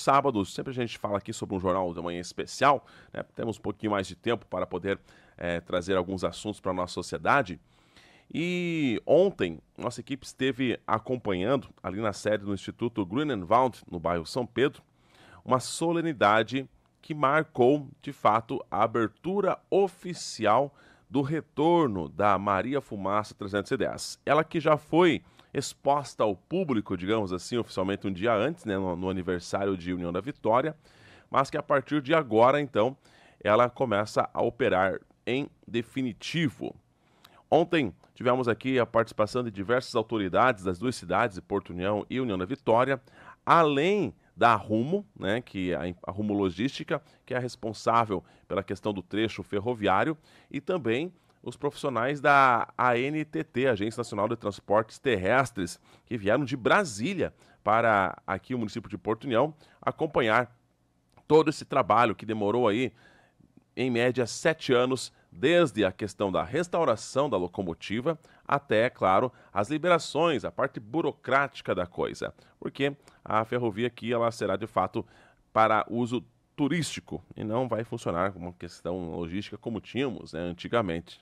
sábado, sempre a gente fala aqui sobre um Jornal da Manhã especial, né? Temos um pouquinho mais de tempo para poder trazer alguns assuntos para a nossa sociedade. E ontem, nossa equipe esteve acompanhando, ali na sede do Instituto Grünewald, no bairro São Pedro, uma solenidade que marcou, de fato, a abertura oficial do retorno da Maria Fumaça 310. Ela que já foi exposta ao público, digamos assim, oficialmente um dia antes, né, no aniversário de União da Vitória, mas que a partir de agora, então, ela começa a operar em definitivo. Ontem tivemos aqui a participação de diversas autoridades das duas cidades, de Porto União e União da Vitória, além da Rumo, né, que é a Rumo Logística, que é a responsável pela questão do trecho ferroviário, e também os profissionais da ANTT, Agência Nacional de Transportes Terrestres, que vieram de Brasília para aqui o município de Porto União acompanhar todo esse trabalho que demorou aí, em média, 7 anos, desde a questão da restauração da locomotiva até, claro, as liberações, a parte burocrática da coisa. Porque a ferrovia aqui ela será, de fato, para uso turístico e não vai funcionar como uma questão logística como tínhamos, né, antigamente.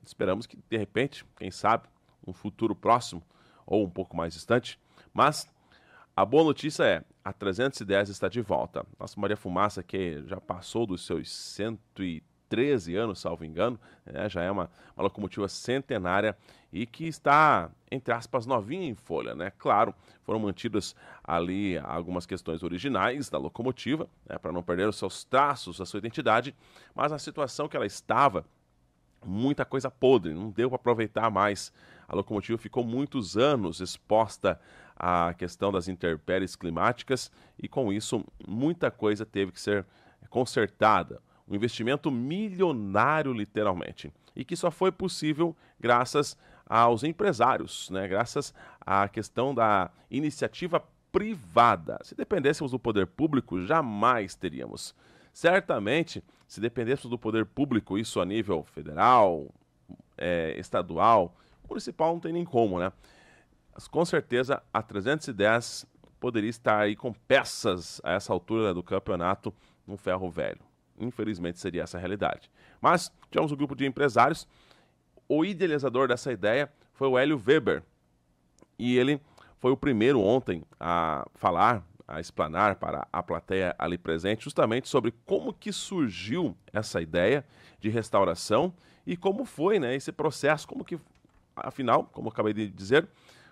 Esperamos que, de repente, quem sabe, um futuro próximo ou um pouco mais distante, mas a boa notícia é, a 310 está de volta. Nossa Maria Fumaça, que já passou dos seus 113 anos, salvo engano, né, já é uma locomotiva centenária e que está, entre aspas, novinha em folha, né? Claro, foram mantidas ali algumas questões originais da locomotiva, né, para não perder os seus traços, a sua identidade, mas a situação que ela estava, muita coisa podre, não deu para aproveitar mais. A locomotiva ficou muitos anos exposta à questão das intempéries climáticas e, com isso, muita coisa teve que ser consertada. Um investimento milionário, literalmente, e que só foi possível graças aos empresários, né? Graças à questão da iniciativa privada. Se dependêssemos do poder público, jamais teríamos. Certamente, se dependêssemos do poder público, isso a nível federal, estadual, municipal não tem nem como, né? Mas, com certeza, a 310 poderia estar aí com peças a essa altura do campeonato no ferro velho. Infelizmente seria essa a realidade. Mas tivemos um grupo de empresários. O idealizador dessa ideia foi o Hélio Weber. E ele foi o primeiro ontem a falar, a explanar para a plateia ali presente, justamente sobre como que surgiu essa ideia de restauração e como foi, né, esse processo, como que, afinal, como eu acabei de dizer,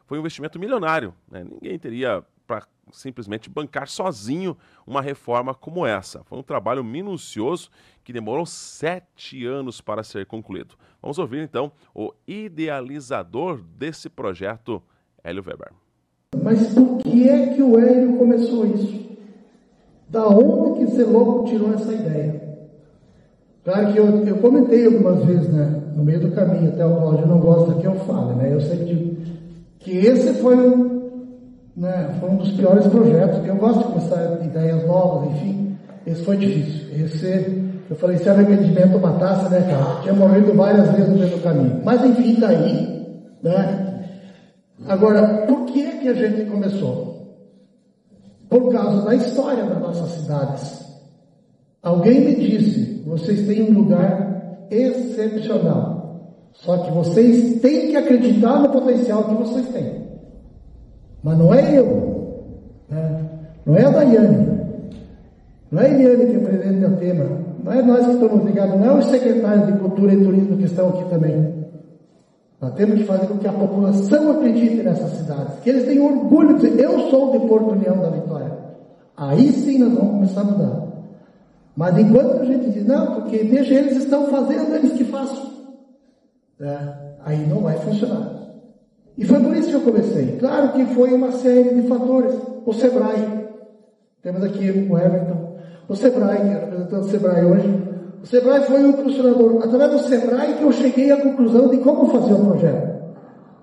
foi um investimento milionário, né? Ninguém teria para simplesmente bancar sozinho uma reforma como essa. Foi um trabalho minucioso que demorou 7 anos para ser concluído. Vamos ouvir, então, o idealizador desse projeto, Hélio Weber. Mas por que é que o Hélio começou isso? Da onde que esse louco tirou essa ideia? Claro que eu comentei algumas vezes, né, no meio do caminho, até o Cláudio não gosta que eu fale, né? Eu sempre digo que esse foi um dos piores projetos, porque eu gosto de começar ideias novas, enfim. Esse foi difícil. Eu falei, se arrependimento matasse, né, cara? Tinha morrido várias vezes no meio do caminho. Mas enfim, tá aí, né? Agora, por que é que a gente começou? Por causa da história das nossas cidades. Alguém me disse, vocês têm um lugar excepcional. Só que vocês têm que acreditar no potencial que vocês têm. Mas não é eu, né? Não é a Daiane, não é a Eliane que é presidente da tema, não é nós que estamos ligados, não é os secretários de Cultura e Turismo que estão aqui também. Nós temos que fazer com que a população acredite nessas cidades, que eles tenham orgulho de dizer, eu sou de Porto União da Vitória. Aí sim nós vamos começar a mudar. Mas enquanto a gente diz, não, porque deixa eles estão fazendo, eles que façam. Aí não vai funcionar. E foi por isso que eu comecei. Claro que foi uma série de fatores. O Sebrae. Temos aqui o Everton. O Sebrae, que é representante do Sebrae hoje. O Sebrae foi o impulsionador. Através do Sebrae que eu cheguei à conclusão de como fazer o projeto.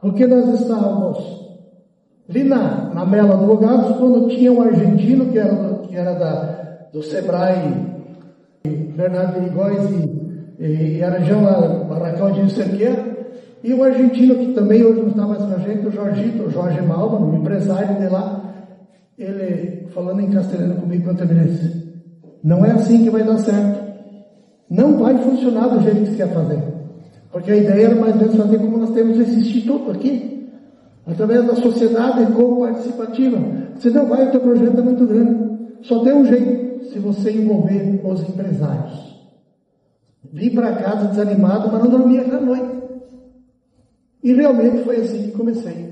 Porque nós estávamos ali na Mela do Logados, quando tinha um argentino que era do Sebrae, Bernardo Perigóis e Arajão Barracão de Cerqueira. E o argentino, que também hoje não está mais com a gente, o Jorge Malman, um empresário de lá. ele falando em castelhano comigo quando eu disse, não é assim que vai dar certo. Não vai funcionar do jeito que você quer fazer. Porque a ideia era mais ou menos fazer como nós temos esse instituto aqui, através da sociedade co-participativa. Se não vai, o teu projeto é muito grande. Só tem um jeito, se você envolver os empresários. Vim para casa desanimado, mas não dormia aquela noite. E realmente foi assim que comecei.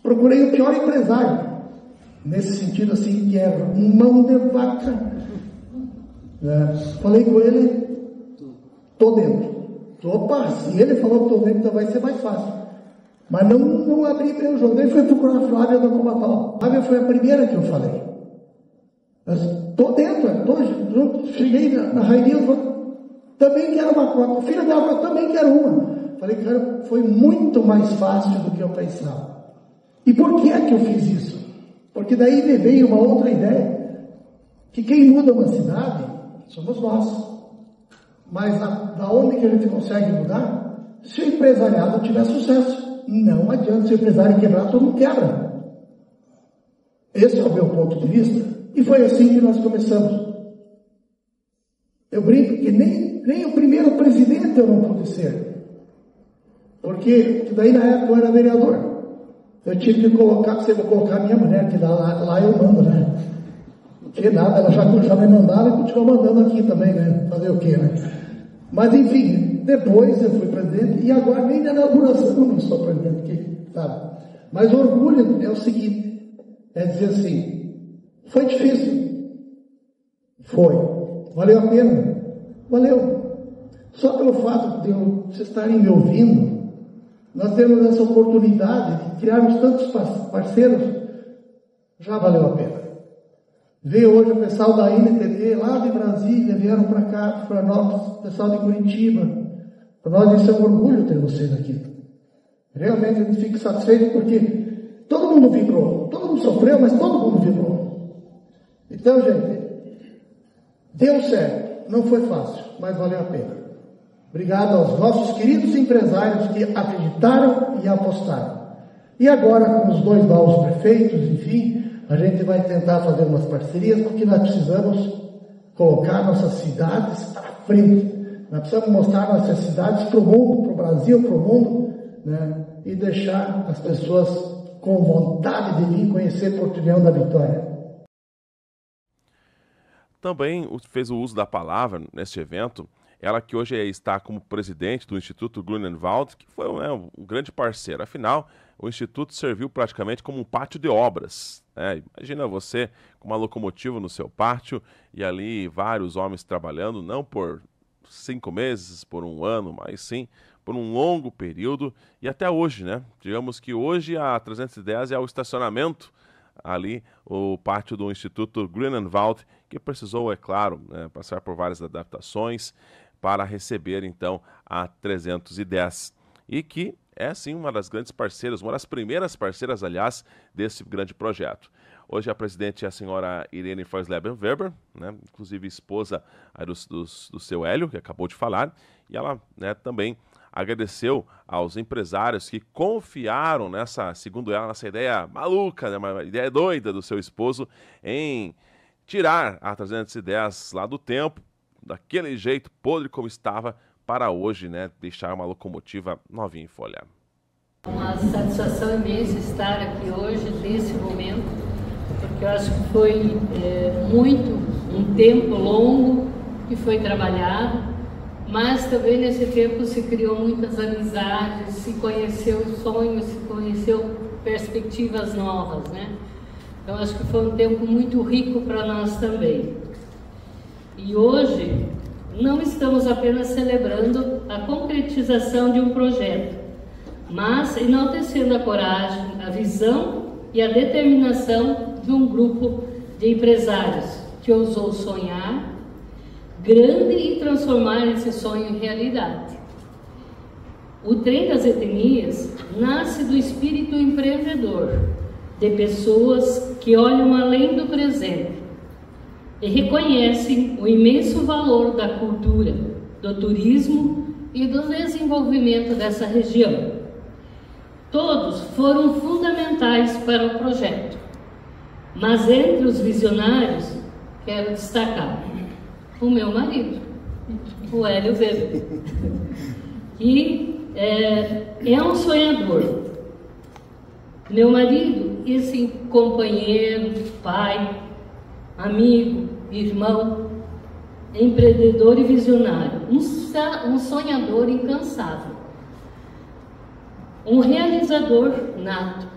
Procurei o pior empresário, nesse sentido assim, que era mão de vaca. Falei com ele, tô dentro. Opa, se ele falou que tô dentro, então vai ser mais fácil. Mas não abri meu jogo. Daí fui procurar a Flávia da Comatal. A Flávia foi a primeira que eu falei. Tô dentro, tô junto. Cheguei na Rairinha, também quero uma cota. Filha dela, eu também quero uma. Falei, cara, foi muito mais fácil do que eu pensava. E por que é que eu fiz isso? Porque daí me veio uma outra ideia, que quem muda uma cidade somos nós. Mas da onde que a gente consegue mudar? Se o empresariado tiver sucesso. Não adianta, se o empresário quebrar, todo mundo quebra. Esse é o meu ponto de vista. E foi assim que nós começamos. Eu brinco que nem o primeiro presidente eu não pude ser. Porque daí na época eu era vereador. Eu tive que colocar, se eu vou colocar minha mulher, que lá eu mando, né? Que nada, ela já me mandava e continua mandando aqui também, né? Fazer o quê, né? Mas enfim, depois eu fui presidente e agora nem na inauguração eu não sou presidente aqui, sabe? Mas o orgulho é o seguinte, é dizer assim, foi difícil. Foi. Valeu a pena? Valeu. Só pelo fato de vocês estarem me ouvindo, nós temos essa oportunidade de criarmos tantos parceiros, já valeu a pena. Ver hoje o pessoal da NTT, lá de Brasília, vieram para cá, para nós, o pessoal de Curitiba. Para nós isso é um orgulho ter vocês aqui. Realmente a gente fica satisfeito porque todo mundo vibrou, todo mundo sofreu, mas todo mundo vibrou. Então, gente, deu certo, não foi fácil, mas valeu a pena. Obrigado aos nossos queridos empresários que acreditaram e apostaram. E agora, com os dois novos prefeitos, enfim, a gente vai tentar fazer umas parcerias, porque nós precisamos colocar nossas cidades à frente. Nós precisamos mostrar nossas cidades para o mundo, para o Brasil, para o mundo, né? E deixar as pessoas com vontade de vir conhecer Porto da Vitória. Também fez o uso da palavra neste evento, ela que hoje está como presidente do Instituto Grunenwald, que foi um grande parceiro. Afinal, o Instituto serviu praticamente como um pátio de obras. Imagina você com uma locomotiva no seu pátio e ali vários homens trabalhando, não por 5 meses, por um ano, mas sim por um longo período. E até hoje, né? Digamos que hoje a 310 é o estacionamento ali, o pátio do Instituto Grunenwald, que precisou, é claro, passar por várias adaptações para receber, então, a 310. E que é, sim, uma das grandes parceiras, uma das primeiras parceiras, aliás, desse grande projeto. Hoje a presidente é a senhora Irene Feusleben-Weber, né, inclusive esposa do seu Hélio, que acabou de falar, e ela, né, também agradeceu aos empresários que confiaram nessa, segundo ela, nessa ideia maluca, né, uma ideia doida do seu esposo, em tirar a 310 lá do tempo, daquele jeito podre como estava, para hoje, né, deixar uma locomotiva novinha em folha. Uma satisfação imensa estar aqui hoje, nesse momento, porque eu acho que foi um tempo longo que foi trabalhado, mas também nesse tempo se criou muitas amizades, se conheceu sonhos, se conheceu perspectivas novas, né? Então acho que foi um tempo muito rico para nós também. E hoje não estamos apenas celebrando a concretização de um projeto, mas enaltecendo a coragem, a visão e a determinação de um grupo de empresários que ousou sonhar grande e transformar esse sonho em realidade. O Trem das Etnias nasce do espírito empreendedor, de pessoas que olham além do presente e reconhecem o imenso valor da cultura, do turismo e do desenvolvimento dessa região. Todos foram fundamentais para o projeto, Mas entre os visionários, quero destacar o meu marido, o Hélio Weber, que é um sonhador. Meu marido, esse companheiro, pai, amigo, irmão, empreendedor e visionário, um sonhador incansável, um realizador nato.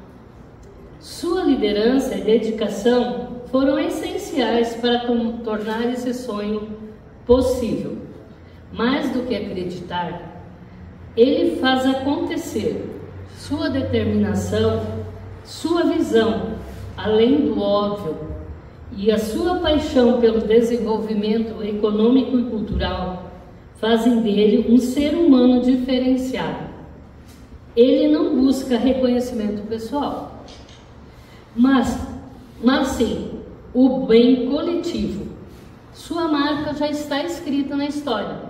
Sua liderança e dedicação foram essenciais para tornar esse sonho possível. Mais do que acreditar, ele faz acontecer. Sua determinação, sua visão, além do óbvio, e a sua paixão pelo desenvolvimento econômico e cultural fazem dele um ser humano diferenciado. Ele não busca reconhecimento pessoal, mas sim o bem coletivo. Sua marca já está escrita na história,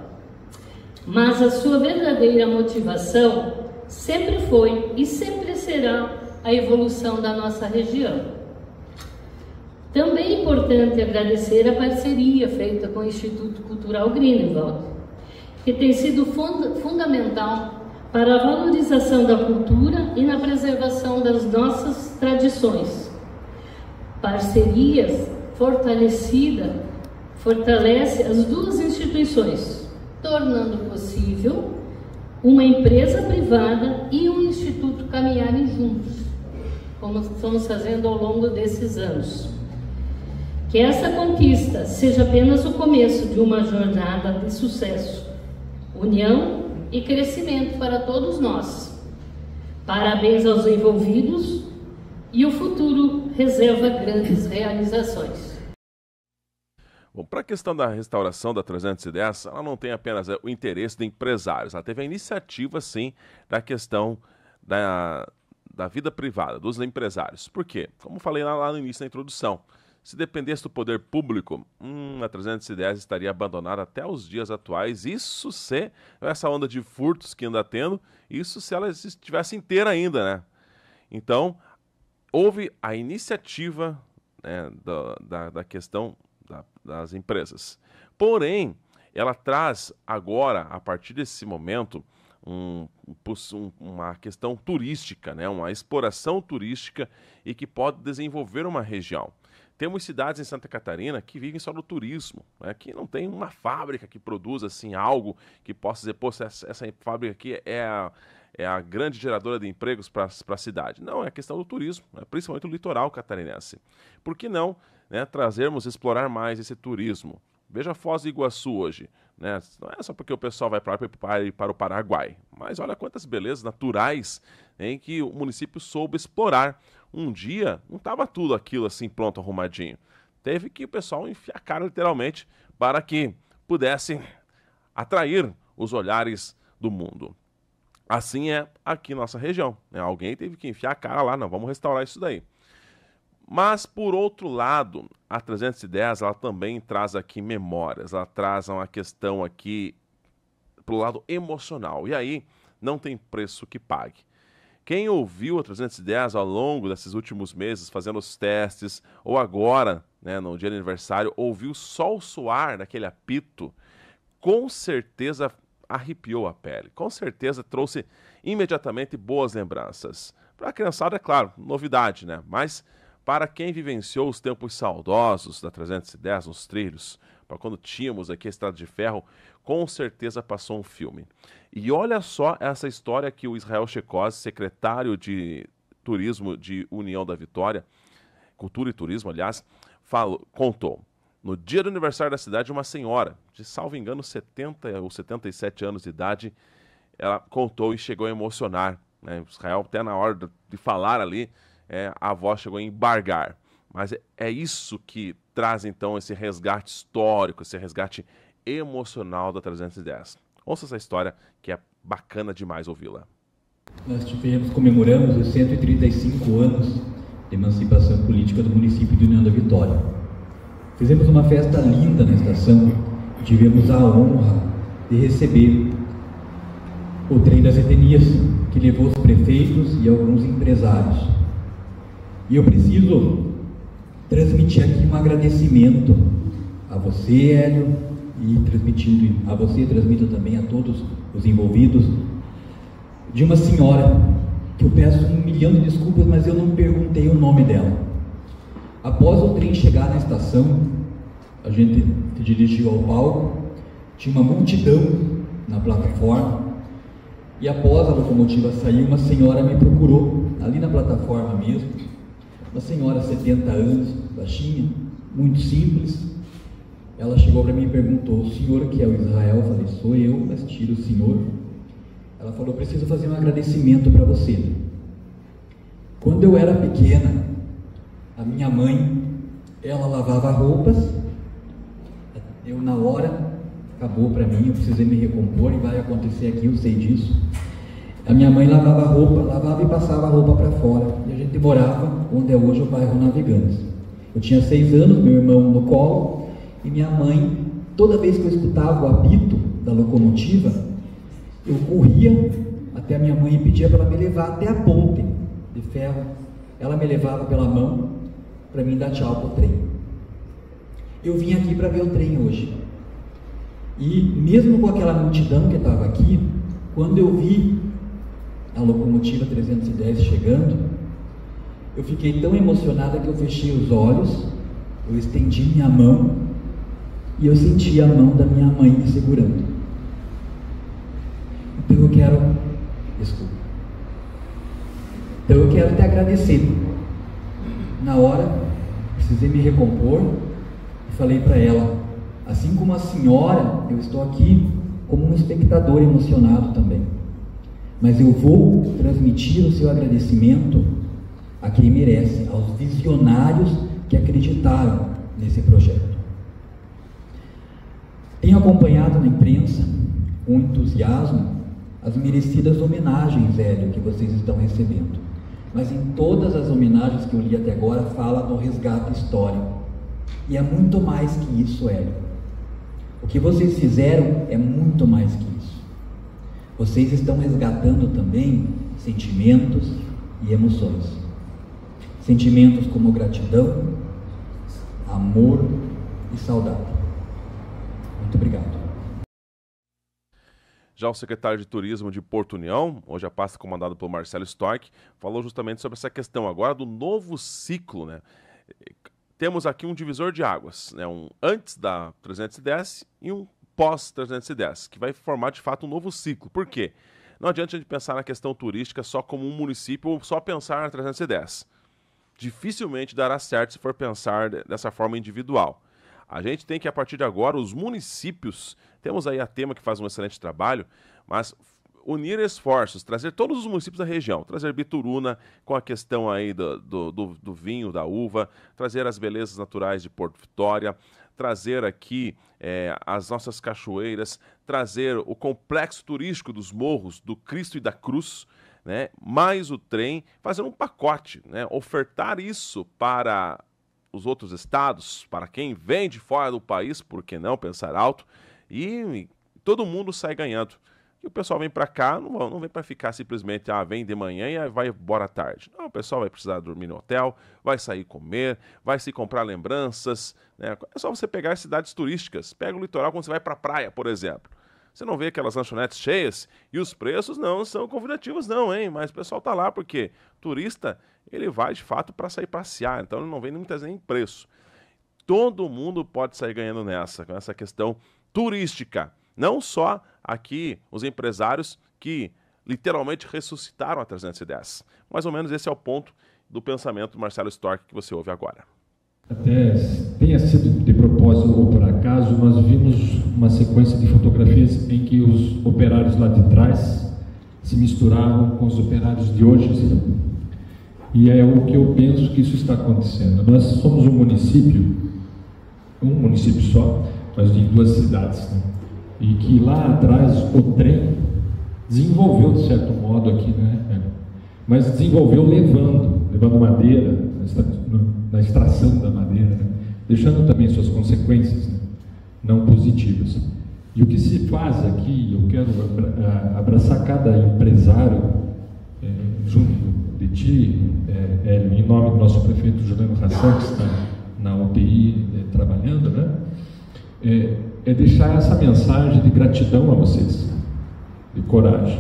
mas a sua verdadeira motivação sempre foi e sempre será a evolução da nossa região. Também é importante agradecer a parceria feita com o Instituto Cultural Greenwald, que tem sido fundamental para a valorização da cultura e na preservação das nossas tradições. Parcerias fortalece as duas instituições, tornando possível uma empresa privada e um instituto caminharem juntos, como estamos fazendo ao longo desses anos. Que essa conquista seja apenas o começo de uma jornada de sucesso, união e crescimento para todos nós. Parabéns aos envolvidos e o futuro reserva grandes realizações. Bom, para a questão da restauração da 310, ela não tem apenas o interesse de empresários, ela teve a iniciativa, sim, da questão da vida privada, dos empresários. Por quê? Como falei lá no início da introdução, se dependesse do poder público, a 310 estaria abandonada até os dias atuais, isso se essa onda de furtos que anda tendo, isso se ela estivesse inteira ainda, né? Então, houve a iniciativa, né, da questão das empresas. Porém, ela traz agora, a partir desse momento, uma questão turística, né? Uma exploração turística e que pode desenvolver uma região. Temos cidades em Santa Catarina que vivem só do turismo, né? Que não tem uma fábrica que produza assim, algo que possa dizer, pô, essa fábrica aqui é a grande geradora de empregos para a cidade. Não, é a questão do turismo, né? Principalmente o litoral catarinense. Por que não, né, explorar mais esse turismo? Veja Foz do Iguaçu hoje, né? Não é só porque o pessoal vai para o Paraguai, mas olha quantas belezas naturais em que o município soube explorar. Um dia não estava tudo aquilo assim pronto, arrumadinho. Teve que o pessoal enfiar a cara literalmente para que pudesse atrair os olhares do mundo. Assim é aqui na nossa região, né? Alguém teve que enfiar a cara lá, não, vamos restaurar isso daí. Mas, por outro lado, a 310, ela também traz aqui memórias, ela traz uma questão aqui pro lado emocional. E aí, não tem preço que pague. Quem ouviu a 310 ao longo desses últimos meses, fazendo os testes, ou agora, né, no dia do aniversário, ouviu só o soar daquele apito, com certeza arrepiou a pele. Com certeza trouxe imediatamente boas lembranças. Para a criançada, é claro, novidade, né? Mas para quem vivenciou os tempos saudosos da 310 nos trilhos, para quando tínhamos aqui a Estrada de Ferro, com certeza passou um filme. E olha só essa história que o Israel Checose, secretário de Turismo de União da Vitória, Cultura e Turismo, aliás, contou. No dia do aniversário da cidade, uma senhora, de salvo engano 70 ou 77 anos de idade, ela contou e chegou a emocionar, né? Israel, até na hora de falar ali, a avó chegou a embargar. Mas é isso que traz, então, esse resgate histórico, esse resgate emocional da 310. Ouça essa história, que é bacana demais ouvi-la. Nós comemoramos os 135 anos de emancipação política do município de União da Vitória. Fizemos uma festa linda na estação e tivemos a honra de receber o trem das etnias, que levou os prefeitos e alguns empresários. E eu preciso transmitir aqui um agradecimento a você, Hélio, e transmito também a todos os envolvidos, de uma senhora, que eu peço 1 milhão de desculpas, mas eu não perguntei o nome dela. Após o trem chegar na estação, a gente se dirigiu ao palco, tinha uma multidão na plataforma, e após a locomotiva sair, uma senhora me procurou, ali na plataforma mesmo, uma senhora, 70 anos, baixinha, muito simples. Ela chegou para mim e perguntou: o senhor que é o Israel? Eu falei: sou eu, mas tira o senhor. Ela falou: preciso fazer um agradecimento para você. Quando eu era pequena, a minha mãe, ela lavava roupas, eu na hora, acabou para mim, eu precisei me recompor e vai acontecer aqui, eu sei disso. A minha mãe lavava roupa, lavava e passava a roupa para fora, e a gente morava onde é hoje o bairro Navegantes. Eu tinha 6 anos, meu irmão no colo, e minha mãe, toda vez que eu escutava o apito da locomotiva, eu corria até a minha mãe e pedia para ela me levar até a ponte de ferro. Ela me levava pela mão para mim dar tchau para o trem. Eu vim aqui para ver o trem hoje, e mesmo com aquela multidão que estava aqui, quando eu vi a locomotiva 310 chegando, eu fiquei tão emocionada que eu fechei os olhos, eu estendi minha mão e eu senti a mão da minha mãe me segurando. Então eu quero te agradecer. Na hora, precisei me recompor e falei para ela: assim como a senhora, eu estou aqui como um espectador emocionado também, mas eu vou transmitir o seu agradecimento a quem merece, aos visionários que acreditaram nesse projeto. Tenho acompanhado na imprensa, com entusiasmo, as merecidas homenagens, Hélio, que vocês estão recebendo. Mas em todas as homenagens que eu li até agora, fala do resgate histórico. E é muito mais que isso, Hélio. O que vocês fizeram é muito mais que isso. Vocês estão resgatando também sentimentos e emoções. Sentimentos como gratidão, amor e saudade. Muito obrigado. Já o secretário de Turismo de Porto União, hoje a pasta comandada pelo Marcelo Storck, falou justamente sobre essa questão agora do novo ciclo, né? Temos aqui um divisor de águas, né? Um antes da 310 e um pós-310, que vai formar de fato um novo ciclo. Por quê? Não adianta a gente pensar na questão turística só como um município ou só pensar na 310. Dificilmente dará certo se for pensar dessa forma individual. A gente tem que, a partir de agora, os municípios, temos aí a Tema que faz um excelente trabalho, mas unir esforços, trazer todos os municípios da região, trazer Bituruna com a questão aí do vinho, da uva, trazer as belezas naturais de Porto Vitória, trazer aqui as nossas cachoeiras, trazer o complexo turístico dos morros do Cristo e da Cruz, né, mais o trem, fazer um pacote, né, ofertar isso para os outros estados, para quem vem de fora do país, por que não pensar alto, e todo mundo sai ganhando. E o pessoal vem para cá, não vem para ficar simplesmente, vem de manhã e vai embora à tarde. Não, o pessoal vai precisar dormir no hotel, vai sair comer, vai se comprar lembranças, né? É só você pegar as cidades turísticas, pega o litoral quando você vai para a praia, por exemplo. Você não vê aquelas lanchonetes cheias e os preços não são convidativos não, hein? Mas o pessoal tá lá porque turista, ele vai de fato para sair passear, então ele não vem muitas vezes em preço. Todo mundo pode sair ganhando com essa questão turística. Não só aqui os empresários que literalmente ressuscitaram a 310. Mais ou menos esse é o ponto do pensamento do Marcelo Storck que você ouve agora. Até tenha sido de propósito ou por acaso, nós vimos uma sequência de fotografias em que os operários lá de trás se misturavam com os operários de hoje. E é o que eu penso que isso está acontecendo. Nós somos um município só, mas de 2 cidades, né? E que lá atrás o trem desenvolveu, de certo modo, aqui, né? Mas desenvolveu levando madeira, na extração da madeira, né? Deixando também suas consequências, né, não positivas. E o que se faz aqui, eu quero abraçar cada empresário junto de ti, em nome do nosso prefeito Juliano Hassan, que está na UTI trabalhando, né? É deixar essa mensagem de gratidão a vocês, de coragem,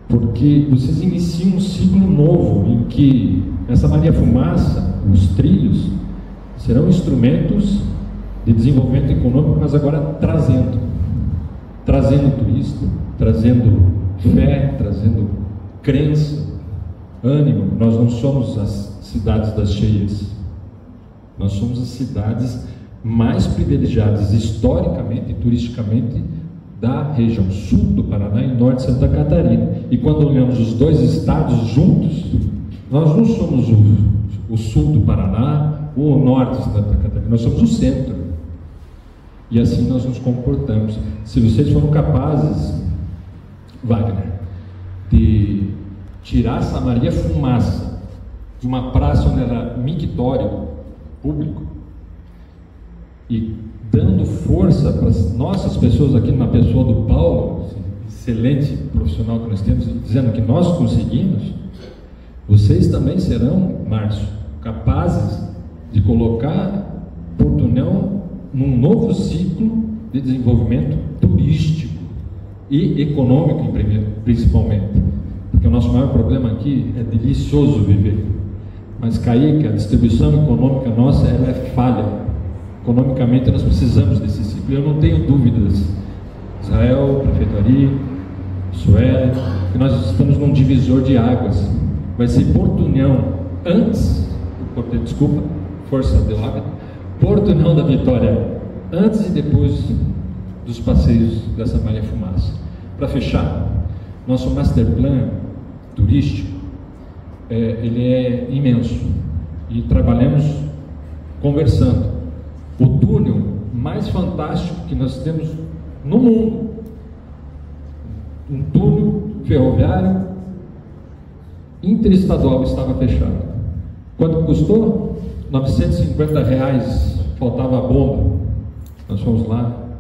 porque vocês iniciam um ciclo novo em que essa Maria Fumaça, os trilhos, serão instrumentos de desenvolvimento econômico, mas agora trazendo turista, trazendo fé, trazendo crença, ânimo. Nós não somos as cidades das cheias, nós somos as cidades mais privilegiadas historicamente e turisticamente da região sul do Paraná e norte de Santa Catarina. E quando olhamos os dois estados juntos, nós não somos o sul do Paraná ou o norte de Santa Catarina, nós somos o centro. E assim nós nos comportamos. Se vocês foram capazes, Wagner, de tirar essa Maria Fumaça de uma praça onde era mictório público e dando força para as nossas pessoas aqui, na pessoa do Paulo, excelente profissional que nós temos, dizendo que nós conseguimos, vocês também serão, Márcio, capazes de colocar Porto União num novo ciclo de desenvolvimento turístico e econômico, principalmente. Porque o nosso maior problema aqui é delicioso viver, mas Kaique, a distribuição econômica nossa, ela é falha. Economicamente nós precisamos desse ciclo. Eu não tenho dúvidas, Israel, Prefeito Ari, Sueli, que nós estamos num divisor de águas. Vai ser Porto União antes, desculpa, força de hábito, Porto União da Vitória antes e depois dos passeios dessa Maria Fumaça. Para fechar, nosso master plan turístico, ele é imenso e trabalhamos conversando. O túnel mais fantástico que nós temos no mundo, um túnel ferroviário interestadual, estava fechado. Quanto custou? R$950, faltava a bomba. Nós fomos lá,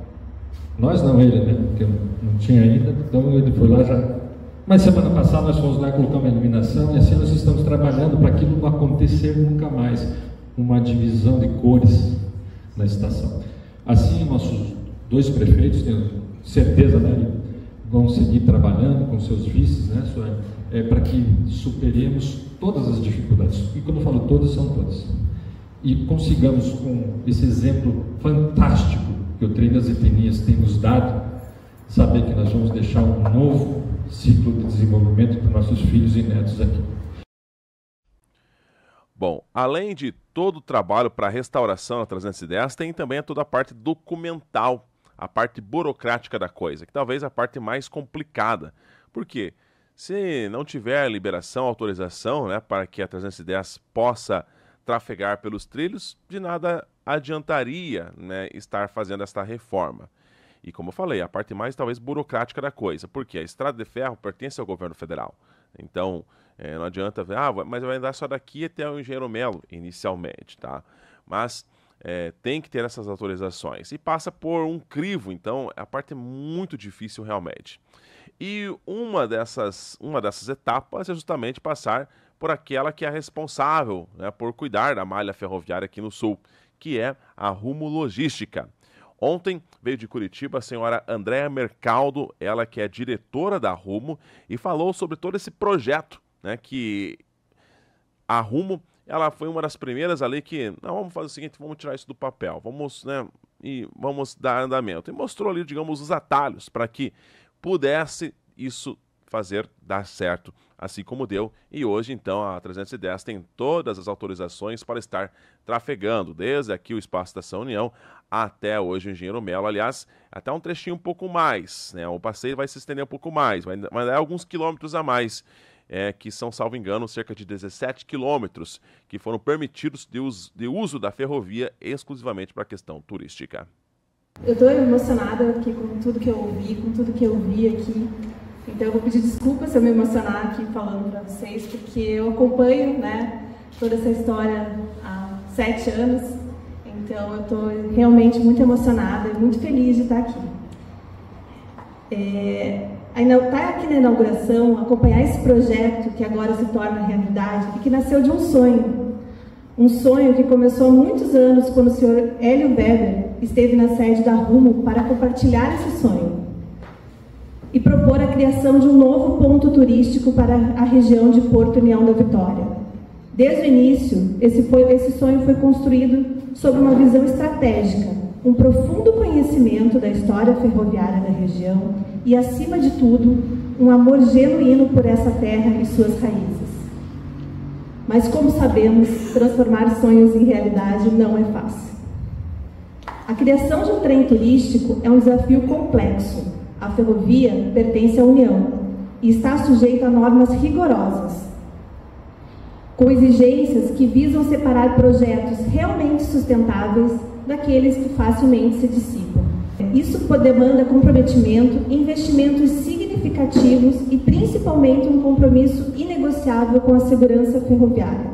nós não, ele, né? Porque não tinha ainda, então ele foi lá já. Mas semana passada nós fomos lá colocar uma iluminação e assim nós estamos trabalhando para aquilo não acontecer nunca mais, uma divisão de cores na estação. Assim, nossos dois prefeitos, tenho certeza, né, vão seguir trabalhando com seus vices, né, para que superemos todas as dificuldades. E quando eu falo todas, são todas. E consigamos, com esse exemplo fantástico que o Trem das Etnias tem nos dado, saber que nós vamos deixar um novo ciclo de desenvolvimento para nossos filhos e netos aqui. Bom, além de todo o trabalho para a restauração da 310, tem também toda a parte documental, a parte burocrática da coisa, que talvez a parte mais complicada. Por quê? Se não tiver liberação, autorização, né, para que a 310 possa trafegar pelos trilhos, de nada adiantaria, né, estar fazendo esta reforma. E como eu falei, a parte mais talvez burocrática da coisa, porque a estrada de ferro pertence ao governo federal. Então, não adianta ver, mas vai andar só daqui até o Engenheiro Melo, inicialmente, tá? Mas tem que ter essas autorizações. E passa por um crivo, então a parte é muito difícil realmente. E uma dessas etapas é justamente passar por aquela que é responsável, né, por cuidar da malha ferroviária aqui no Sul, que é a Rumo Logística. Ontem veio de Curitiba a senhora Andréa Mercaldo, ela que é diretora da Rumo, e falou sobre todo esse projeto, né, que a Rumo, ela foi uma das primeiras ali que, não, vamos fazer o seguinte, vamos tirar isso do papel, vamos, né, e vamos dar andamento. E mostrou ali, digamos, os atalhos para que pudesse isso dar certo, assim como deu. E hoje, então, a 310 tem todas as autorizações para estar trafegando, desde aqui o Espaço da Estação União até hoje o Engenheiro Melo. Aliás, até um trechinho um pouco mais, né? O passeio vai se estender um pouco mais, vai dar alguns quilômetros a mais, que são, salvo engano, cerca de 17 quilômetros que foram permitidos de uso da ferrovia exclusivamente para a questão turística. Eu estou emocionada aqui com tudo que eu ouvi, com tudo que eu vi aqui. Então eu vou pedir desculpas se eu me emocionar aqui falando para vocês, porque eu acompanho, né, toda essa história há 7 anos. Então eu estou realmente muito emocionada e muito feliz de estar aqui. Estar aqui na inauguração, acompanhar esse projeto que agora se torna realidade e que nasceu de um sonho. Um sonho que começou há muitos anos quando o senhor Hélio Weber esteve na sede da Rumo para compartilhar esse sonho e propor a criação de um novo ponto turístico para a região de Porto União da Vitória. Desde o início, esse sonho foi construído sob uma visão estratégica, um profundo conhecimento da história ferroviária da região e, acima de tudo, um amor genuíno por essa terra e suas raízes. Mas, como sabemos, transformar sonhos em realidade não é fácil. A criação de um trem turístico é um desafio complexo. A ferrovia pertence à União e está sujeita a normas rigorosas, com exigências que visam separar projetos realmente sustentáveis daqueles que facilmente se dissipam. Isso demanda comprometimento, investimentos significativos e principalmente um compromisso inegociável com a segurança ferroviária.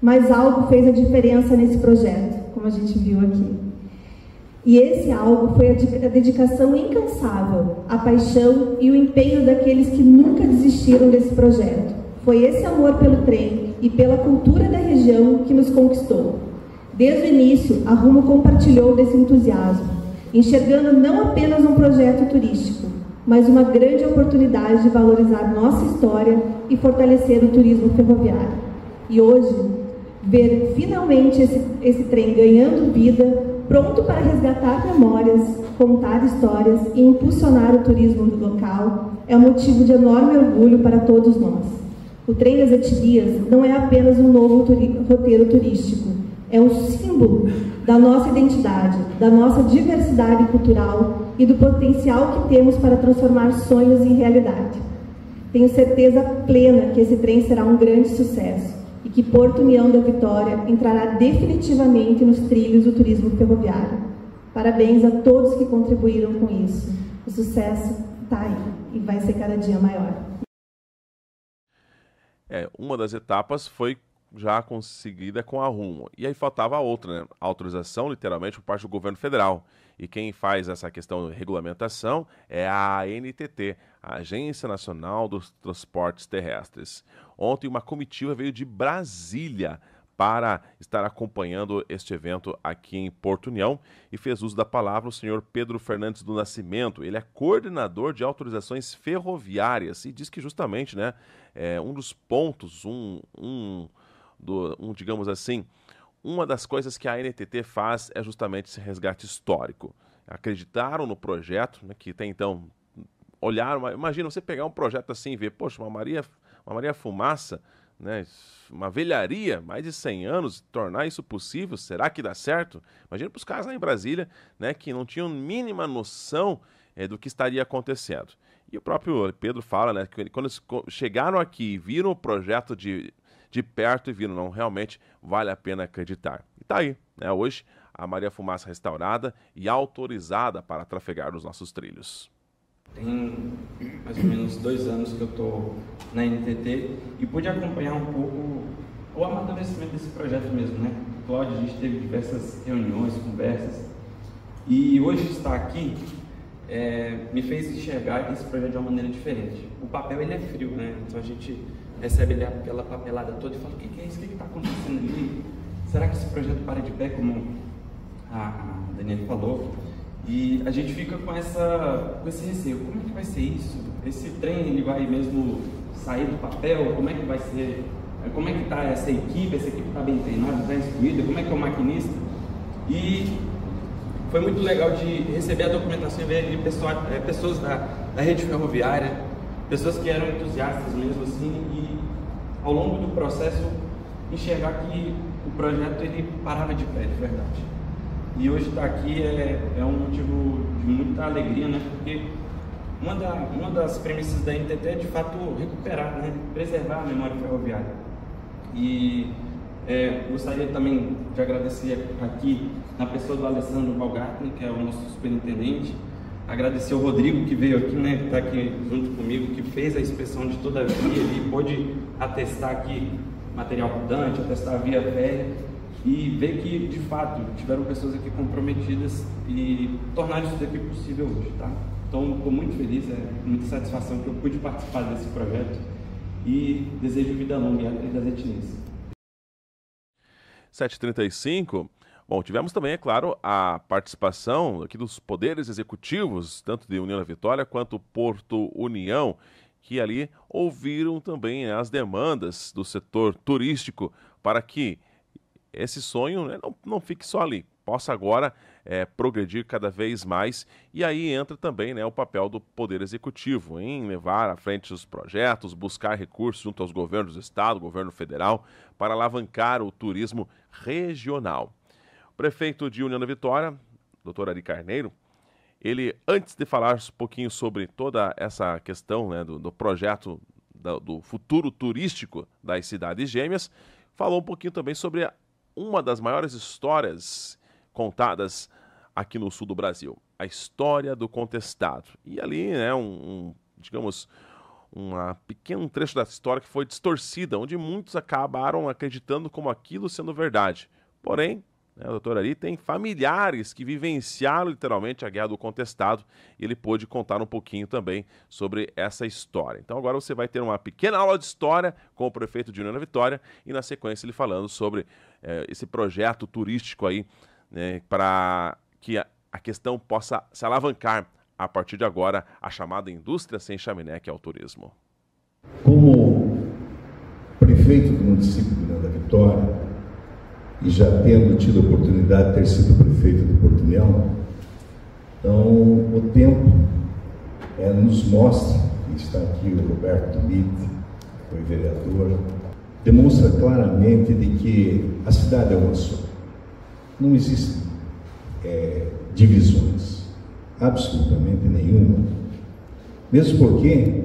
Mas algo fez a diferença nesse projeto, como a gente viu aqui. E esse algo foi a dedicação incansável, a paixão e o empenho daqueles que nunca desistiram desse projeto. Foi esse amor pelo trem e pela cultura da região que nos conquistou. Desde o início, a Rumo compartilhou desse entusiasmo, enxergando não apenas um projeto turístico, mas uma grande oportunidade de valorizar nossa história e fortalecer o turismo ferroviário. E hoje, ver finalmente esse trem ganhando vida, pronto para resgatar memórias, contar histórias e impulsionar o turismo local, é um motivo de enorme orgulho para todos nós. O Trem das Etnias não é apenas um novo roteiro turístico, é um símbolo da nossa identidade, da nossa diversidade cultural e do potencial que temos para transformar sonhos em realidade. Tenho certeza plena que esse trem será um grande sucesso e que Porto União da Vitória entrará definitivamente nos trilhos do turismo ferroviário. Parabéns a todos que contribuíram com isso. O sucesso está aí e vai ser cada dia maior. Uma das etapas foi já conseguida com a Rumo. E aí faltava a outra, né? A autorização, literalmente, por parte do governo federal. E quem faz essa questão de regulamentação é a ANTT, a Agência Nacional dos Transportes Terrestres. Ontem uma comitiva veio de Brasília para estar acompanhando este evento aqui em Porto União e fez uso da palavra o senhor Pedro Fernandes do Nascimento. Ele é coordenador de autorizações ferroviárias e diz que justamente, né, um dos pontos, digamos assim, uma das coisas que a ANTT faz é justamente esse resgate histórico. Acreditaram no projeto, né, que até então olharam, imagina você pegar um projeto assim e ver, poxa, uma Maria Fumaça, né, uma velharia, mais de 100 anos, tornar isso possível, será que dá certo? Imagina para os caras lá em Brasília, né, que não tinham mínima noção do que estaria acontecendo. E o próprio Pedro fala, né, que quando eles chegaram aqui e viram o projeto de perto e viram, não, realmente vale a pena acreditar. E tá aí, né, hoje a Maria Fumaça restaurada e autorizada para trafegar nos nossos trilhos. Tem mais ou menos 2 anos que eu estou na NTT e pude acompanhar um pouco o amadurecimento desse projeto mesmo, né? O Cláudio, a gente teve diversas reuniões, conversas e hoje estar aqui me fez enxergar esse projeto de uma maneira diferente. O papel ele é frio, né? Então a gente recebe aquela papelada toda e fala, o que é isso? O que está acontecendo ali? Será que esse projeto para de pé, como a Daniela falou? E a gente fica com esse receio, como é que vai ser isso? Esse trem ele vai mesmo sair do papel? Como é que vai ser? Como é que está essa equipe? Essa equipe está bem treinada, está instruída? Como é que é o maquinista? E foi muito legal de receber a documentação e ver ali pessoas da rede ferroviária, pessoas que eram entusiastas mesmo assim, e ao longo do processo enxergar que o projeto ele parava de pé, de verdade. E hoje estar aqui é um motivo de muita alegria, né? Porque uma das premissas da NTT é, de fato, recuperar, né? Preservar a memória ferroviária. E gostaria também de agradecer aqui na pessoa do Alessandro Balgartner, que é o nosso superintendente, agradecer o Rodrigo, que veio aqui, né? Que está aqui junto comigo, que fez a inspeção de toda a via e pôde atestar aqui material rodante, atestar a via férrea, e ver que, de fato, tiveram pessoas aqui comprometidas e tornaram isso daqui possível hoje, tá? Então, estou muito feliz, muita satisfação que eu pude participar desse projeto e desejo vida longa e a Trem das Etnias. 7h35. Bom, tivemos também, é claro, a participação aqui dos poderes executivos, tanto de União da Vitória quanto Porto União, que ali ouviram também, né, as demandas do setor turístico para que esse sonho, né, não fique só ali, possa agora progredir cada vez mais. E aí entra também, né, o papel do Poder Executivo em levar à frente os projetos, buscar recursos junto aos governos do Estado, governo federal, para alavancar o turismo regional. O prefeito de União da Vitória, Dr. Ari Carneiro, ele, antes de falar um pouquinho sobre toda essa questão, né, do projeto do futuro turístico das cidades gêmeas, falou um pouquinho também sobre uma das maiores histórias contadas aqui no sul do Brasil, a história do contestado. E ali, né, digamos, um pequeno trecho da história que foi distorcida, onde muitos acabaram acreditando como aquilo sendo verdade. Porém, o doutor Ari tem familiares que vivenciaram literalmente a Guerra do Contestado e ele pôde contar um pouquinho também sobre essa história. Então agora você vai ter uma pequena aula de história com o prefeito de União da Vitória e na sequência ele falando sobre esse projeto turístico aí, né, para que a questão possa se alavancar a partir de agora, a chamada indústria sem chaminé, que é o turismo. Como prefeito do município de União da Vitória, e já tendo tido a oportunidade de ter sido prefeito de Porto União, então o tempo nos mostra, e está aqui o Roberto Mitt, foi vereador, demonstra claramente de que a cidade é uma só. Não existem divisões, absolutamente nenhuma. Mesmo porque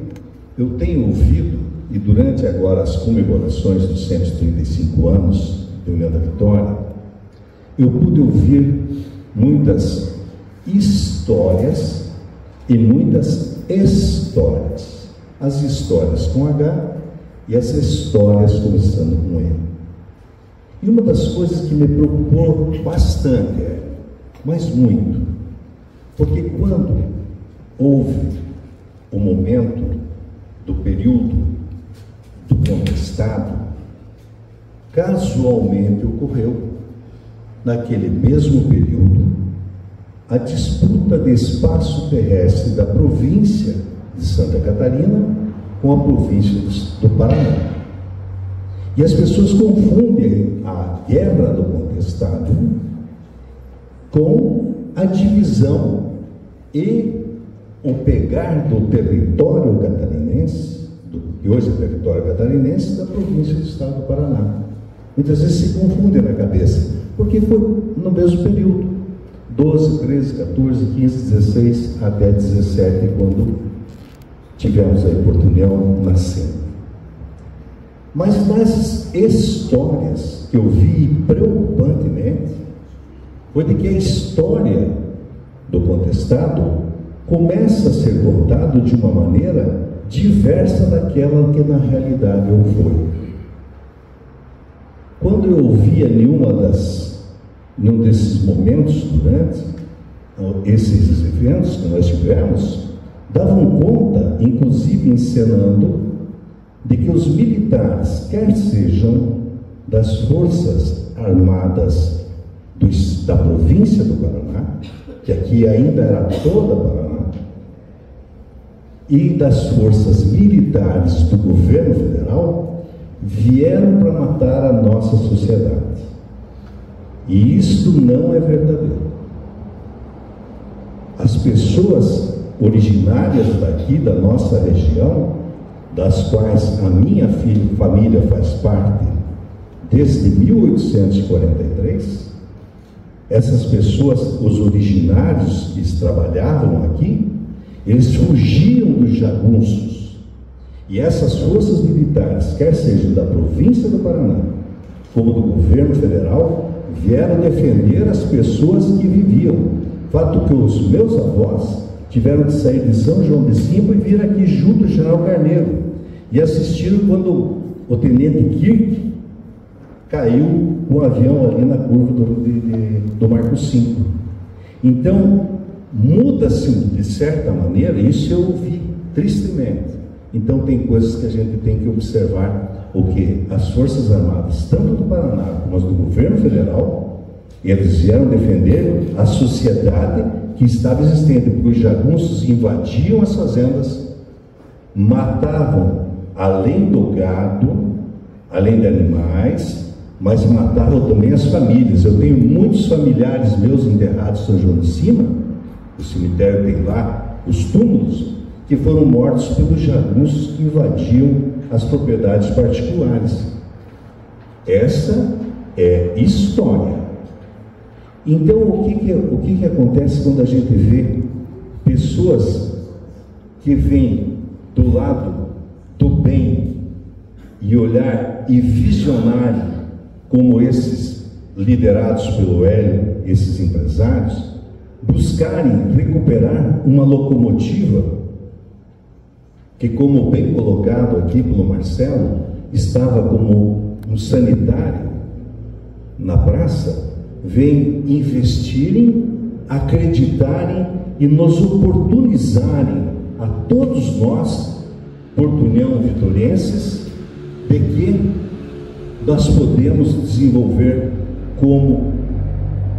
eu tenho ouvido, e durante agora as comemorações dos 135 anos de União da Vitória, eu pude ouvir muitas histórias e muitas histórias. As histórias com H e as histórias começando com E. E uma das coisas que me preocupou bastante, mas muito, porque quando houve o momento do período do contestado, casualmente ocorreu, naquele mesmo período, a disputa de espaço terrestre da província de Santa Catarina com a província do Paraná. E as pessoas confundem a guerra do contestado com a divisão e o pegar do território catarinense, que hoje é território catarinense, da província do estado do Paraná. Muitas vezes se confundem na cabeça, porque foi no mesmo período, 12, 13, 14, 15, 16 até 17, quando tivemos aí Porto União nascendo. Mas nas histórias que eu vi preocupantemente, foi de que a história do contestado começa a ser contada de uma maneira diversa daquela que na realidade eu fui. Quando eu ouvia nenhum desses momentos durante esses eventos que nós tivemos, davam conta, inclusive encenando, de que os militares, quer sejam das Forças Armadas da província do Paraná, que aqui ainda era toda Paraná, e das forças militares do governo federal, vieram para matar a nossa sociedade. E isto não é verdadeiro. As pessoas originárias daqui, da nossa região, das quais a minha família faz parte desde 1843, essas pessoas, os originários que trabalhavam aqui, eles fugiam dos jagunços. E essas forças militares, quer sejam da província do Paraná, como do governo federal, vieram defender as pessoas que viviam. Fato que os meus avós tiveram que sair de São João de Simba e vir aqui junto do general Carneiro. E assistiram quando o tenente Kirk caiu com o avião ali na curva do Marco V. Então, muda-se de certa maneira, isso eu ouvi tristemente. Então, tem coisas que a gente tem que observar o que as Forças Armadas, tanto do Paraná como as do governo federal, eles vieram defender a sociedade que estava existente, porque os jagunços invadiam as fazendas, matavam, além do gado, além de animais, mas matavam também as famílias. Eu tenho muitos familiares meus enterrados em São João de Cima, o cemitério tem lá os túmulos, que foram mortos pelos jagunços que invadiam as propriedades particulares. Essa é história. Então, o que acontece quando a gente vê pessoas que vêm do lado do bem e olhar e visionário, como esses liderados pelo Hélio, esses empresários, buscarem recuperar uma locomotiva que, como bem colocado aqui pelo Marcelo, estava como um sanitário na praça, vem investirem, acreditarem e nos oportunizarem a todos nós, portunhão vitorienses, de que nós podemos desenvolver como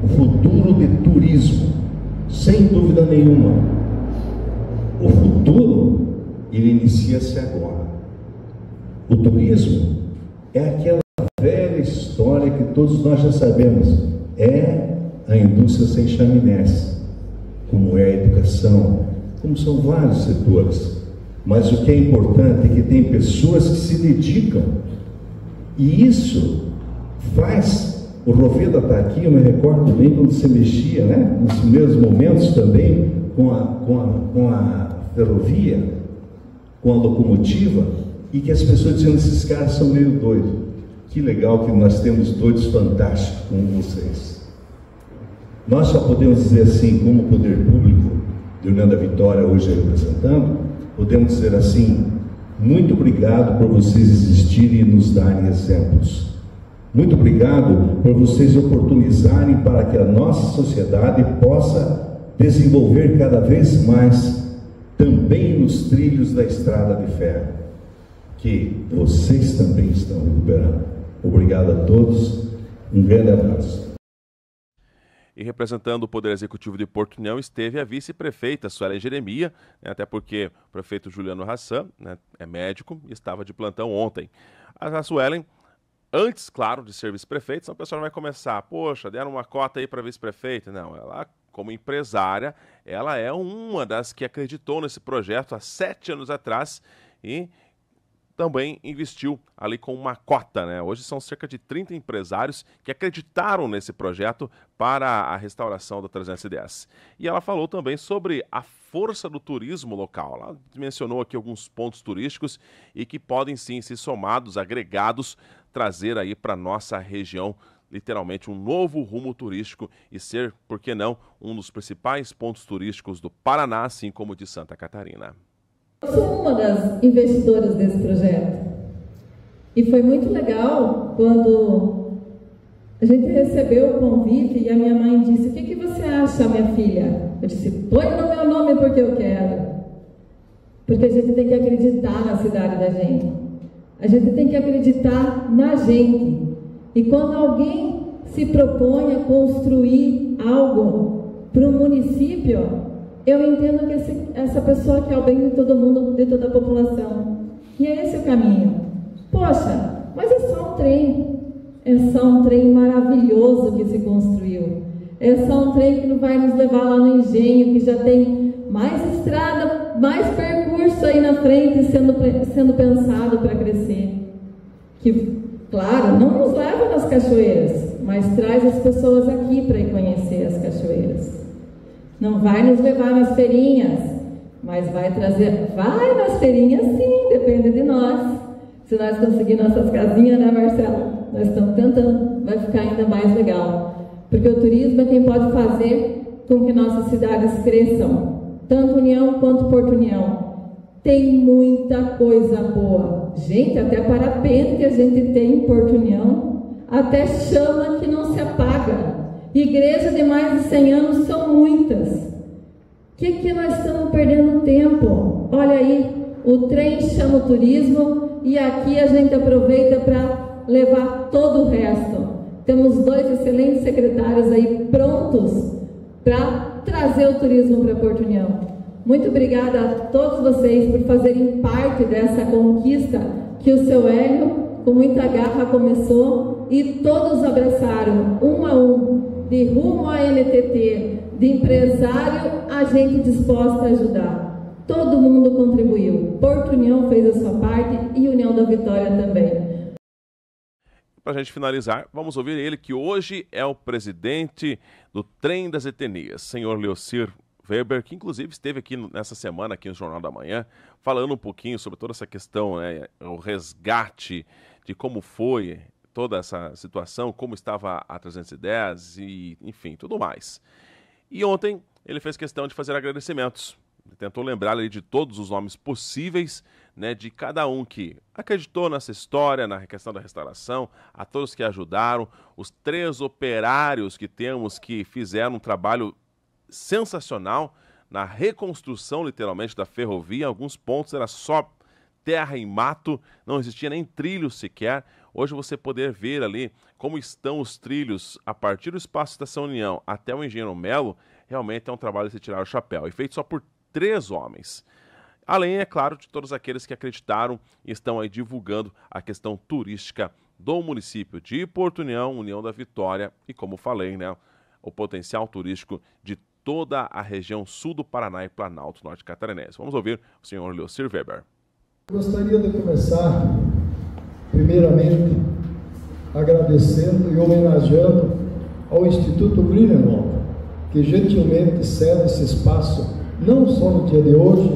o futuro de turismo, sem dúvida nenhuma. O futuro, ele inicia-se agora. O turismo é aquela velha história que todos nós já sabemos, é a indústria sem chaminés, como é a educação, como são vários setores. Mas o que é importante é que tem pessoas que se dedicam, e isso faz. O Roveda está aqui, eu me recordo bem quando você mexia, né? Nos primeiros momentos também com a ferrovia, com a locomotiva, e que as pessoas diziam, esses caras são meio doidos. Que legal que nós temos doidos fantásticos como vocês. Nós só podemos dizer assim, como poder público de União da Vitória hoje representando, podemos dizer assim, muito obrigado por vocês existirem e nos darem exemplos. Muito obrigado por vocês oportunizarem para que a nossa sociedade possa desenvolver cada vez mais também nos trilhos da estrada de ferro, que vocês também estão recuperando. Obrigado a todos, um grande abraço. E representando o Poder Executivo de Portunhão esteve a vice-prefeita Suelen Jeremia, né, até porque o prefeito Juliano Hassan, né, é médico e estava de plantão ontem. A Suelen, antes, claro, de ser vice-prefeita, senão o pessoal vai começar, poxa, deram uma cota aí para vice-prefeita. Não, ela, como empresária, ela é uma das que acreditou nesse projeto há 7 anos atrás e também investiu ali com uma cota, né? Hoje são cerca de 30 empresários que acreditaram nesse projeto para a restauração da 310. E ela falou também sobre a força do turismo local. Ela mencionou aqui alguns pontos turísticos e que podem sim ser somados, agregados, trazer aí para nossa região literalmente um novo rumo turístico e ser, por que não, um dos principais pontos turísticos do Paraná, assim como de Santa Catarina. Eu sou uma das investidoras desse projeto e foi muito legal quando a gente recebeu o convite e a minha mãe disse, o que você acha, minha filha? Eu disse, põe no meu nome porque eu quero. Porque a gente tem que acreditar na cidade da gente. A gente tem que acreditar na gente. E quando alguém se propõe a construir algo para o município, eu entendo que essa pessoa quer o bem de todo mundo, de toda a população. E é esse o caminho. Poxa, mas é só um trem. É só um trem maravilhoso que se construiu. É só um trem que não vai nos levar lá no engenho, que já tem mais estrada, mais percurso aí na frente sendo pensado para crescer. Que, claro, não nos leva nas cachoeiras, mas traz as pessoas aqui para ir conhecer as cachoeiras. Não vai nos levar nas feirinhas, mas vai trazer... Vai nas feirinhas sim, depende de nós. Se nós conseguirmos nossas casinhas, né, Marcelo? Nós estamos tentando, vai ficar ainda mais legal. Porque o turismo é quem pode fazer com que nossas cidades cresçam. Tanto União quanto Porto União. Tem muita coisa boa. Gente, até parapente a gente tem em Porto União. Até chama que não se apaga. Igrejas de mais de 100 anos são muitas. O que nós estamos perdendo tempo? Olha aí, o trem chama o turismo, e aqui a gente aproveita para levar todo o resto. Temos 2 excelentes secretários aí prontos para trazer o turismo para Porto União. Muito obrigada a todos vocês por fazerem parte dessa conquista que o seu Hélio, com muita garra, começou e todos abraçaram, um a um, de rumo à NTT, de empresário a gente disposta a ajudar. Todo mundo contribuiu. Porto União fez a sua parte e União da Vitória também. Para a gente finalizar, vamos ouvir ele, que hoje é o presidente do Trem das Etnias, senhor Leocir Weber, que inclusive esteve aqui nessa semana, aqui no Jornal da Manhã, falando um pouquinho sobre toda essa questão, né, o resgate de como foi toda essa situação, como estava a 310 e, enfim, tudo mais. E ontem ele fez questão de fazer agradecimentos. Ele tentou lembrar ali de todos os nomes possíveis, né, de cada um que acreditou nessa história, na questão da restauração, a todos que ajudaram, os 3 operários que temos que fizeram um trabalho sensacional na reconstrução, literalmente, da ferrovia. Em alguns pontos era só terra e mato, não existia nem trilhos sequer. Hoje você poder ver ali como estão os trilhos a partir do Espaço Estação União até o Engenheiro Melo, realmente é um trabalho de se tirar o chapéu, e feito só por 3 homens. Além, é claro, de todos aqueles que acreditaram e estão aí divulgando a questão turística do município de Porto União, União da Vitória e, como falei, né, o potencial turístico de toda a região sul do Paraná e Planalto Norte Catarinense. Vamos ouvir o senhor Leocir Weber. Gostaria de começar, primeiramente, agradecendo e homenageando ao Instituto Greenwald, que gentilmente cede esse espaço, não só no dia de hoje,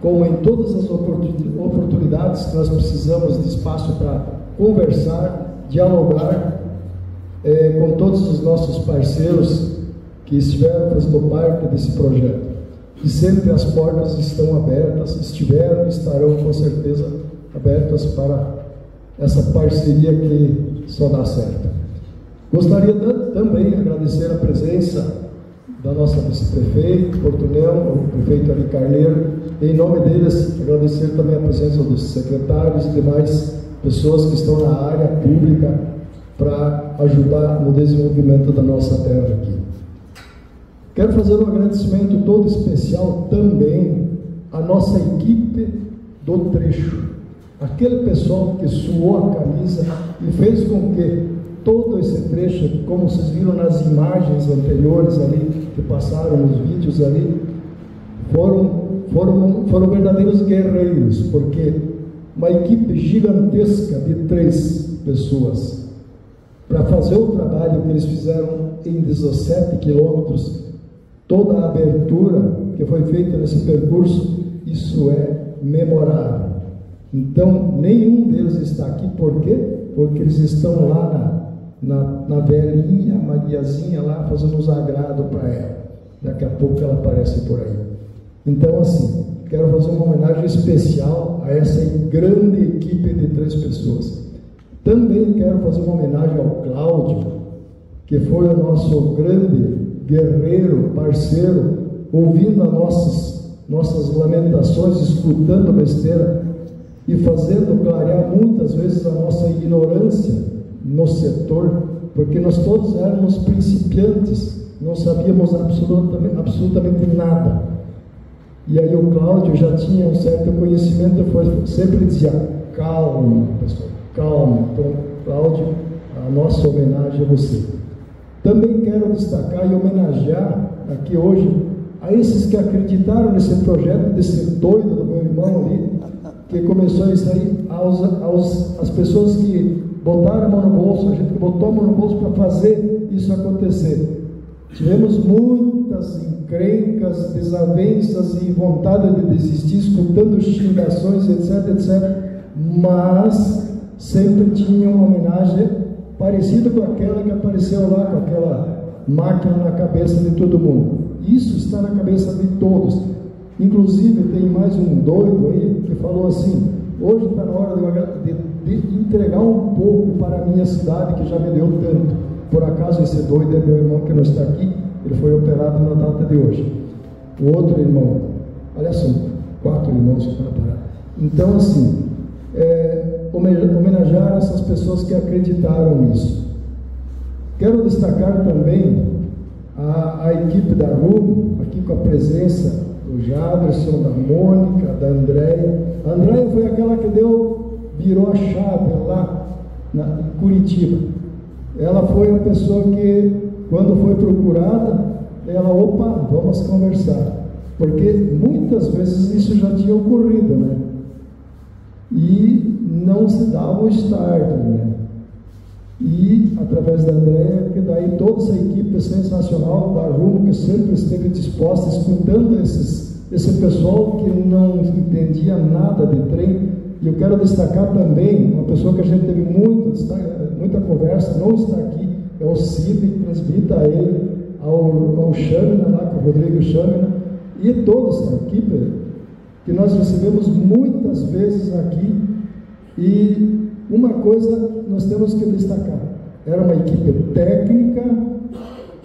como em todas as oportunidades que nós precisamos de espaço para conversar, dialogar com todos os nossos parceiros que estiveram fazendo parte desse projeto. E sempre as portas estão abertas, estiveram e estarão com certeza abertas para essa parceria que só dá certo. Gostaria também de agradecer a presença da nossa vice-prefeita, Porto União, o prefeito Ari Carneiro, e em nome deles agradecer também a presença dos secretários e demais pessoas que estão na área pública para ajudar no desenvolvimento da nossa terra aqui. Quero fazer um agradecimento todo especial também à nossa equipe do trecho, aquele pessoal que suou a camisa e fez com que todo esse trecho, como vocês viram nas imagens anteriores ali, que passaram nos vídeos ali, foram verdadeiros guerreiros, porque uma equipe gigantesca de 3 pessoas, para fazer o trabalho que eles fizeram em 17 quilômetros, toda a abertura que foi feita nesse percurso, isso é memorável. Então, nenhum deles está aqui, por quê? Porque eles estão lá na velhinha, Mariazinha lá, fazendo uns agrados para ela. Daqui a pouco ela aparece por aí. Então, assim, quero fazer uma homenagem especial a essa grande equipe de 3 pessoas. Também quero fazer uma homenagem ao Cláudio, que foi o nosso grande guerreiro, parceiro, ouvindo as nossas lamentações, escutando besteira e fazendo clarear muitas vezes a nossa ignorância no setor, porque nós todos éramos principiantes, não sabíamos absolutamente nada. E aí o Cláudio já tinha um certo conhecimento, sempre dizia, calma, pessoal, calma. Então, Cláudio, a nossa homenagem a você. Também quero destacar e homenagear aqui hoje a esses que acreditaram nesse projeto, desse doido do meu irmão ali, que começou a sair, as pessoas que botaram a mão no bolso, a gente que botou a mão no bolso para fazer isso acontecer. Tivemos muitas encrencas, desavenças e vontade de desistir, escutando xingações, etc, etc, mas sempre tinha uma homenagem parecida com aquela que apareceu lá, com aquela máquina na cabeça de todo mundo. Isso está na cabeça de todos. Inclusive, tem mais um doido aí que falou assim, hoje está na hora de entregar um pouco para a minha cidade, que já me deu tanto. Por acaso, esse doido é meu irmão que não está aqui, ele foi operado na data de hoje. O outro irmão, olha só, 4 irmãos que foram operados. Então, assim, homenagear essas pessoas que acreditaram nisso. Quero destacar também a equipe da RUM, aqui com a presença do Jaderson, da Mônica, da Andréia. A Andréia foi aquela que virou a chave lá em Curitiba. Ela foi a pessoa que, quando foi procurada, vamos conversar. Porque muitas vezes isso já tinha ocorrido, né? E não se dava o start, né? E através da Andréia, que daí toda essa equipe sensacional da RUM, que sempre esteve disposta, escutando esse pessoal que não entendia nada de trem. E eu quero destacar também uma pessoa que a gente teve muita conversa, não está aqui, é o Cid, que transmita a ele, ao Châmina, lá com o Rodrigo Châmina, e toda essa equipe que nós recebemos muitas vezes aqui. E uma coisa nós temos que destacar: era uma equipe técnica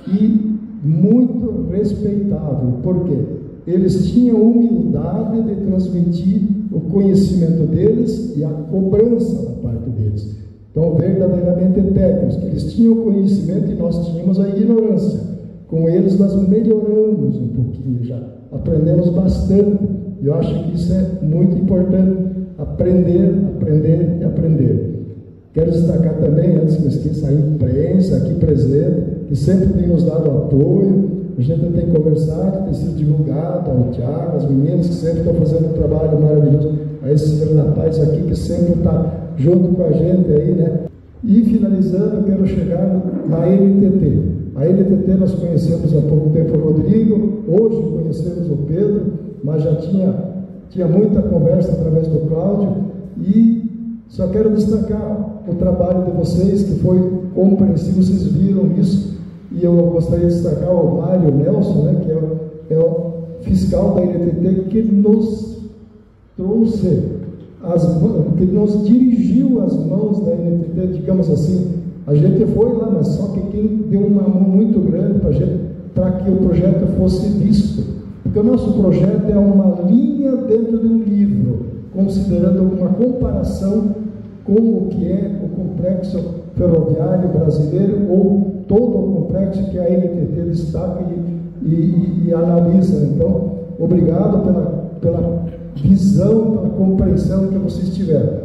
e muito respeitável. Por quê? Eles tinham humildade de transmitir o conhecimento deles e a cobrança da parte deles. Então, verdadeiramente técnicos, que eles tinham o conhecimento e nós tínhamos a ignorância. Com eles nós melhoramos um pouquinho já, aprendemos bastante. E eu acho que isso é muito importante, aprender, aprender e aprender. Quero destacar também, antes que eu esqueça, a imprensa aqui presente, que sempre tem nos dado apoio. A gente tem conversado, tem sido divulgado, ao Tiago, as meninas que sempre estão fazendo um trabalho maravilhoso, a esse rapaz aqui que sempre está junto com a gente aí, né? E finalizando, eu quero chegar na NTT. A NTT nós conhecemos há pouco tempo o Rodrigo, hoje conhecemos o Pedro, mas já tinha muita conversa através do Cláudio, e só quero destacar o trabalho de vocês, que foi compreensivo, vocês viram isso. E eu gostaria de destacar o Mário Nelson, né, que é o fiscal da NTT, que nos trouxe que nos dirigiu as mãos da NTT, digamos assim. A gente foi lá, mas só que quem deu uma mão muito grande para que o projeto fosse visto. Porque o nosso projeto é uma linha dentro de um livro, considerando uma comparação com o que é o complexo ferroviário brasileiro, ou todo o complexo que a NTT destaca e analisa. Então, obrigado pela visão, pela compreensão que vocês tiveram.